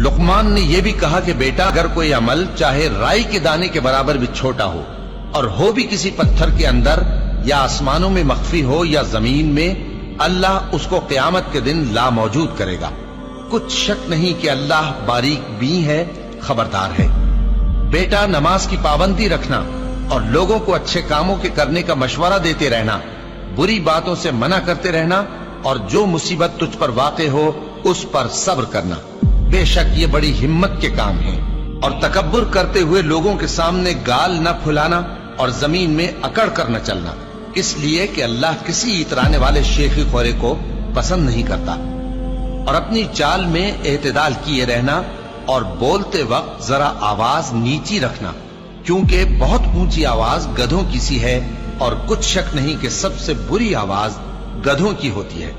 लुकमान ने यह भी कहा कि बेटा, अगर कोई अमल चाहे राई के दाने के बराबर भी छोटा हो और हो भी किसी पत्थर के अंदर या आसमानों में मख्फी हो या जमीन में, अल्लाह उसको क़यामत के दिन ला मौजूद करेगा। कुछ शक नहीं कि अल्लाह बारीक बीं है, खबरदार है। बेटा, नमाज की पाबंदी रखना और लोगों को अच्छे कामों के करने का मशवरा देते रहना, बुरी बातों से मना करते रहना और जो मुसीबत तुझ पर वाक़े हो उस पर सब्र करना। बेशक ये बड़ी हिम्मत के काम हैं। और तकब्बुर करते हुए लोगों के सामने गाल न फुलाना और जमीन में अकड़ कर न चलना, इसलिए कि अल्लाह किसी इतराने वाले शेखी खोरे को पसंद नहीं करता। और अपनी चाल में एतदाल किए रहना और बोलते वक्त जरा आवाज नीची रखना, क्योंकि बहुत ऊंची आवाज गधों की सी है और कुछ शक नहीं कि सबसे बुरी आवाज गधों की होती है।